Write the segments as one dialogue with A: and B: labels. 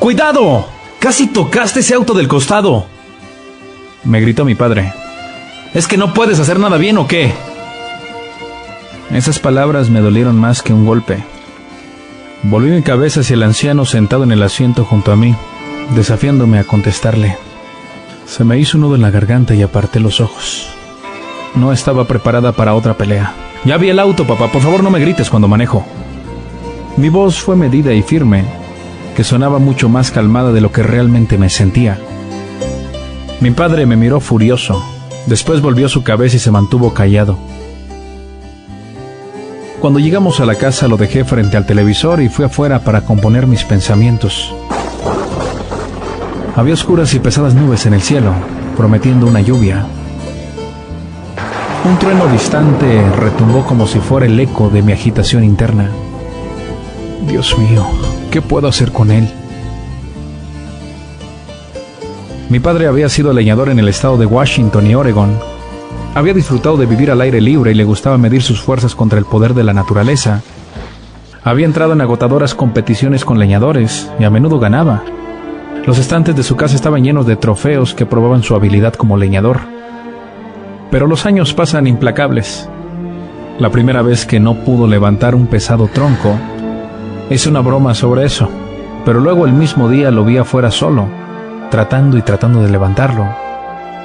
A: ¡Cuidado! ¡Casi tocaste ese auto del costado!, me gritó mi padre. ¿Es que no puedes hacer nada bien o qué? Esas palabras me dolieron más que un golpe. Volví mi cabeza hacia el anciano sentado en el asiento junto a mí, desafiándome a contestarle. Se me hizo un nudo en la garganta y aparté los ojos. No estaba preparada para otra pelea. Ya vi el auto, papá, por favor no me grites cuando manejo. Mi voz fue medida y firme, que sonaba mucho más calmada de lo que realmente me sentía. Mi padre me miró furioso, después volvió su cabeza y se mantuvo callado. Cuando llegamos a la casa lo dejé frente al televisor y fui afuera para componer mis pensamientos. Había oscuras y pesadas nubes en el cielo, prometiendo una lluvia. Un trueno distante retumbó como si fuera el eco de mi agitación interna. Dios mío, ¿qué puedo hacer con él? Mi padre había sido leñador en el estado de Washington y Oregón. Había disfrutado de vivir al aire libre y le gustaba medir sus fuerzas contra el poder de la naturaleza. Había entrado en agotadoras competiciones con leñadores y a menudo ganaba. Los estantes de su casa estaban llenos de trofeos que probaban su habilidad como leñador. Pero los años pasan implacables. La primera vez que no pudo levantar un pesado tronco, hice una broma sobre eso, pero luego el mismo día lo vi afuera solo, tratando de levantarlo.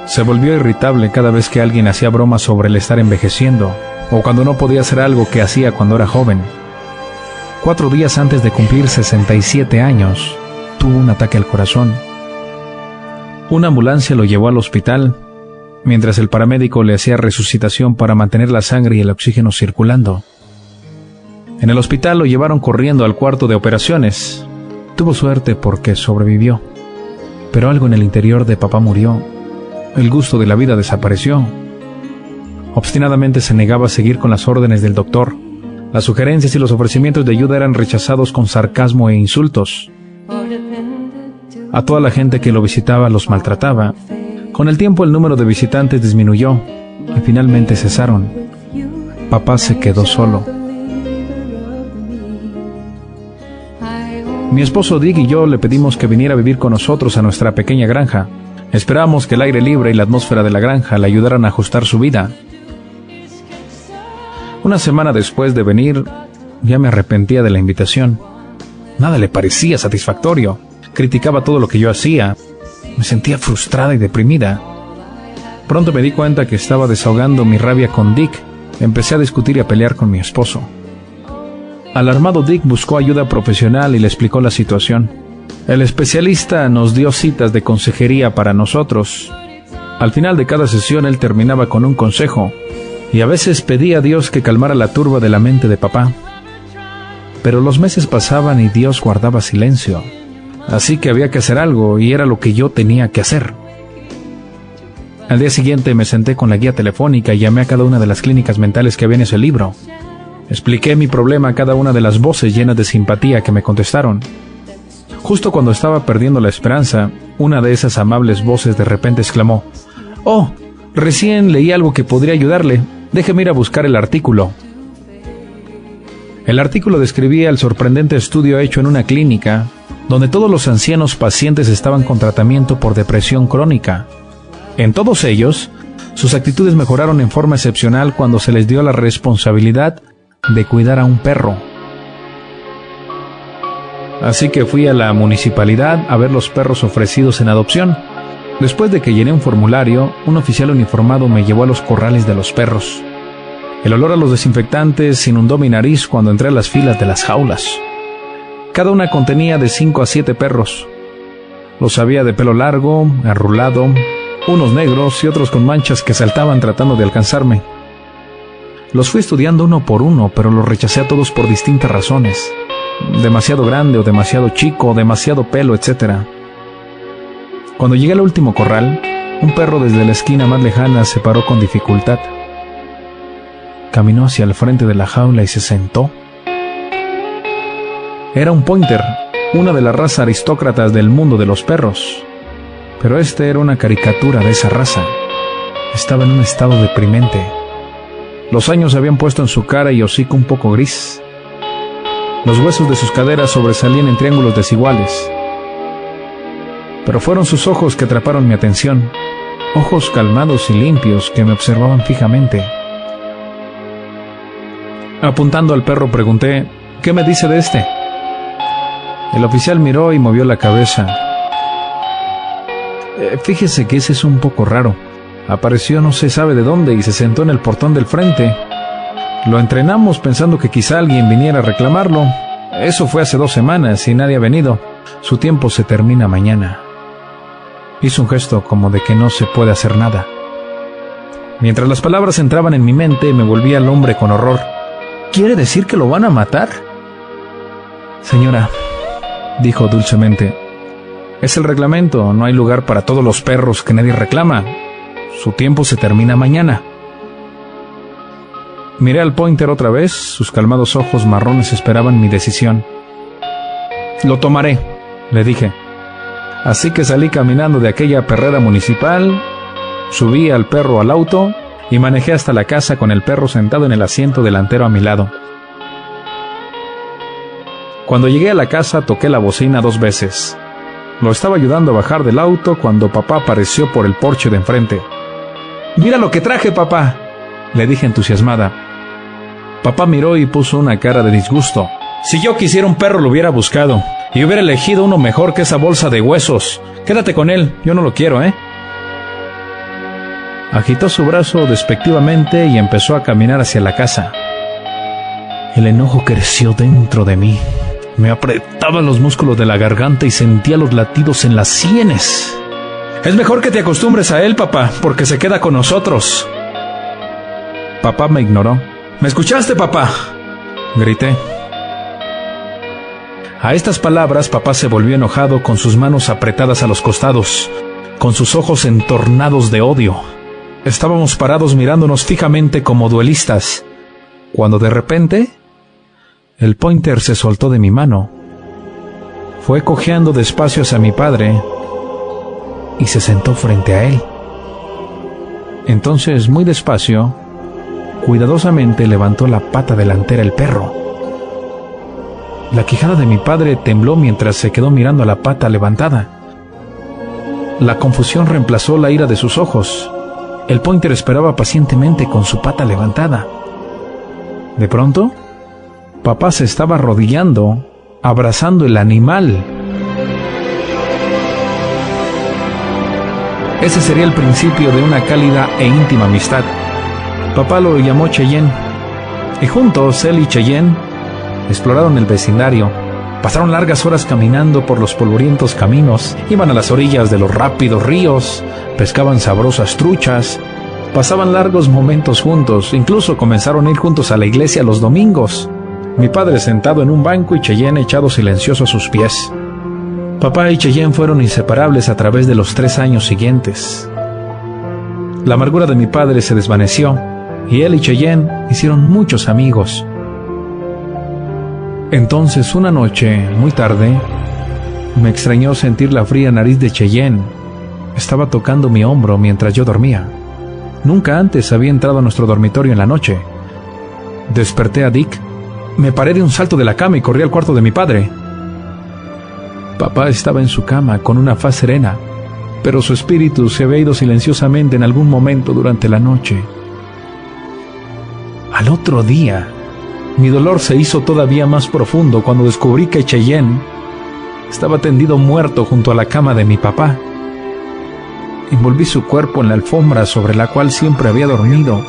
A: Se volvió irritable cada vez que alguien hacía bromas sobre el estar envejeciendo, o cuando no podía hacer algo que hacía cuando era joven. 4 días antes de cumplir 67 años, tuvo un ataque al corazón. Una ambulancia lo llevó al hospital, mientras el paramédico le hacía resucitación para mantener la sangre y el oxígeno circulando. En el hospital lo llevaron corriendo al cuarto de operaciones. Tuvo suerte porque sobrevivió. Pero algo en el interior de papá murió. El gusto de la vida desapareció. Obstinadamente se negaba a seguir con las órdenes del doctor. Las sugerencias y los ofrecimientos de ayuda eran rechazados con sarcasmo e insultos. A toda la gente que lo visitaba los maltrataba. Con el tiempo el número de visitantes disminuyó y finalmente cesaron. Papá se quedó solo. Mi esposo Dick y yo le pedimos que viniera a vivir con nosotros a nuestra pequeña granja. Esperábamos que el aire libre y la atmósfera de la granja le ayudaran a ajustar su vida. Una semana después de venir, ya me arrepentía de la invitación. Nada le parecía satisfactorio. Criticaba todo lo que yo hacía. Me sentía frustrada y deprimida. Pronto me di cuenta que estaba desahogando mi rabia con Dick. Empecé a discutir y a pelear con mi esposo. Alarmado, Dick buscó ayuda profesional y le explicó la situación. El especialista nos dio citas de consejería para nosotros. Al final de cada sesión él terminaba con un consejo, y a veces pedía a Dios que calmara la turba de la mente de papá. Pero los meses pasaban y Dios guardaba silencio. Así que había que hacer algo, y era lo que yo tenía que hacer. Al día siguiente me senté con la guía telefónica y llamé a cada una de las clínicas mentales que había en ese libro. Expliqué mi problema a cada una de las voces llenas de simpatía que me contestaron. Justo cuando estaba perdiendo la esperanza, una de esas amables voces de repente exclamó: «Oh, recién leí algo que podría ayudarle. Déjeme ir a buscar el artículo». El artículo describía el sorprendente estudio hecho en una clínica, donde todos los ancianos pacientes estaban con tratamiento por depresión crónica. En todos ellos, sus actitudes mejoraron en forma excepcional cuando se les dio la responsabilidad de cuidar a un perro. Así que fui a la municipalidad a ver los perros ofrecidos en adopción. Después de que llené un formulario, un oficial uniformado me llevó a los corrales de los perros. El olor a los desinfectantes inundó mi nariz cuando entré a las filas de las jaulas. Cada una contenía de 5 a 7 perros. Los había de pelo largo, arrulado, unos negros y otros con manchas que saltaban tratando de alcanzarme. Los fui estudiando uno por uno, pero los rechacé a todos por distintas razones. Demasiado grande o demasiado chico, demasiado pelo, etc. Cuando llegué al último corral, un perro desde la esquina más lejana se paró con dificultad. Caminó hacia el frente de la jaula y se sentó. Era un pointer, una de las razas aristócratas del mundo de los perros. Pero este era una caricatura de esa raza. Estaba en un estado deprimente. Los años habían puesto en su cara y hocico un poco gris. Los huesos de sus caderas sobresalían en triángulos desiguales. pero fueron sus ojos que atraparon mi atención, ojos calmados y limpios que me observaban fijamente. Apuntando al perro pregunté: ¿qué me dice de este? El oficial miró y movió la cabeza. Fíjese que ese es un poco raro. Apareció no se sabe de dónde y se sentó en el portón del frente. Lo entrenamos pensando que quizá alguien viniera a reclamarlo. Eso fue hace 2 semanas y nadie ha venido. Su tiempo se termina mañana. Hizo un gesto como de que no se puede hacer nada. Mientras las palabras entraban en mi mente, me volví al hombre con horror. ¿Quiere decir que lo van a matar? Señora, dijo dulcemente, es el reglamento, no hay lugar para todos los perros que nadie reclama. Su tiempo se termina mañana. Miré al Pointer otra vez, sus calmados ojos marrones esperaban mi decisión. Lo tomaré, le dije. Así que salí caminando de aquella perrera municipal, subí al perro al auto y manejé hasta la casa con el perro sentado en el asiento delantero a mi lado. Cuando llegué a la casa toqué la bocina 2 veces. Lo estaba ayudando a bajar del auto cuando papá apareció por el porche de enfrente. «¡Mira lo que traje, papá!», le dije entusiasmada. Papá miró y puso una cara de disgusto. «Si yo quisiera un perro lo hubiera buscado, y hubiera elegido uno mejor que esa bolsa de huesos. Quédate con él, yo no lo quiero, ¿eh?». Agitó su brazo despectivamente y empezó a caminar hacia la casa. El enojo creció dentro de mí. Me apretaban los músculos de la garganta y sentía los latidos en las sienes. «Es mejor que te acostumbres a él, papá, porque se queda con nosotros». Papá me ignoró. «¿Me escuchaste, papá?», grité. A estas palabras, papá se volvió enojado con sus manos apretadas a los costados, con sus ojos entornados de odio. Estábamos parados mirándonos fijamente como duelistas, cuando de repente el Pointer se soltó de mi mano. Fue cojeando despacio hacia mi padre y se sentó frente a él. Entonces, muy despacio, cuidadosamente levantó la pata delantera el perro. La quijada de mi padre tembló mientras se quedó mirando a la pata levantada. La confusión reemplazó la ira de sus ojos. El Pointer esperaba pacientemente con su pata levantada. De pronto, papá se estaba arrodillando, abrazando el animal. Ese sería el principio de una cálida e íntima amistad. Papá lo llamó Cheyenne, y juntos él y Cheyenne exploraron el vecindario. Pasaron largas horas caminando por los polvorientos caminos, iban a las orillas de los rápidos ríos, pescaban sabrosas truchas, pasaban largos momentos juntos, incluso comenzaron a ir juntos a la iglesia los domingos. Mi padre sentado en un banco y Cheyenne echado silencioso a sus pies. Papá y Cheyenne fueron inseparables a través de los 3 años siguientes. La amargura de mi padre se desvaneció, y él y Cheyenne hicieron muchos amigos. Entonces, una noche, muy tarde, me extrañó sentir la fría nariz de Cheyenne. Estaba tocando mi hombro mientras yo dormía. Nunca antes había entrado a nuestro dormitorio en la noche. Desperté a Dick. Me paré de un salto de la cama y corrí al cuarto de mi padre. Papá estaba en su cama con una faz serena, pero su espíritu se había ido silenciosamente en algún momento durante la noche. Al otro día, mi dolor se hizo todavía más profundo cuando descubrí que Cheyenne estaba tendido muerto junto a la cama de mi papá. Envolví su cuerpo en la alfombra sobre la cual siempre había dormido,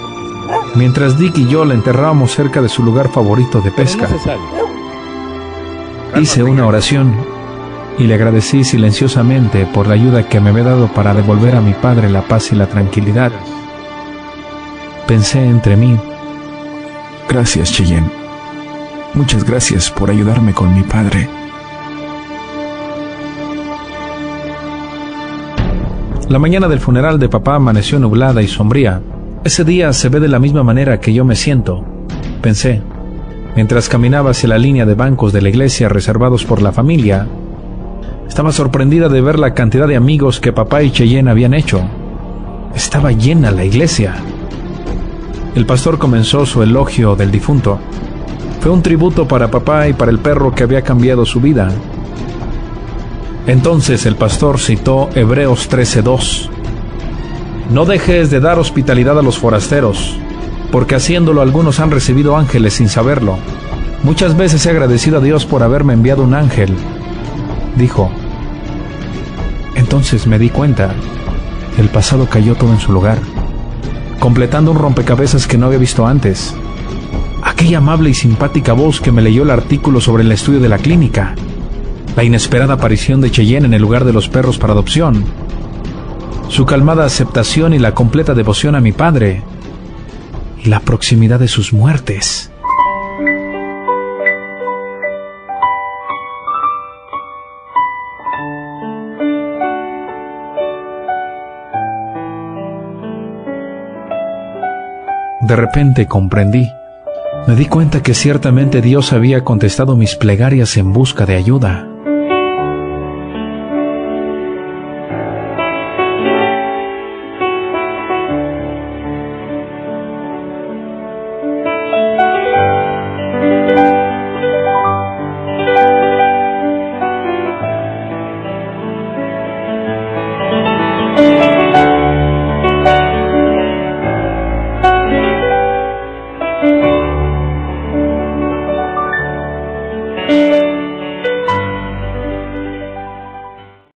A: mientras Dick y yo la enterrábamos cerca de su lugar favorito de pesca. Hice una oración y le agradecí silenciosamente por la ayuda que me había dado para devolver a mi padre la paz y la tranquilidad. Pensé entre mí: gracias, Cheyenne. Muchas gracias por ayudarme con mi padre. La mañana del funeral de papá amaneció nublada y sombría. Ese día se ve de la misma manera que yo me siento, pensé, mientras caminaba hacia la línea de bancos de la iglesia reservados por la familia. Estaba sorprendida de ver la cantidad de amigos que papá y Cheyenne habían hecho. Estaba llena la iglesia. El pastor comenzó su elogio del difunto. Fue un tributo para papá y para el perro que había cambiado su vida. Entonces el pastor citó Hebreos 13:2. No dejes de dar hospitalidad a los forasteros, porque haciéndolo algunos han recibido ángeles sin saberlo. Muchas veces he agradecido a Dios por haberme enviado un ángel, dijo. Entonces me di cuenta. El pasado cayó todo en su lugar, completando un rompecabezas que no había visto antes. Aquella amable y simpática voz que me leyó el artículo sobre el estudio de la clínica, la inesperada aparición de Cheyenne en el lugar de los perros para adopción, su calmada aceptación y la completa devoción a mi padre, y la proximidad de sus muertes. De repente comprendí. Me di cuenta que ciertamente Dios había contestado mis plegarias en busca de ayuda.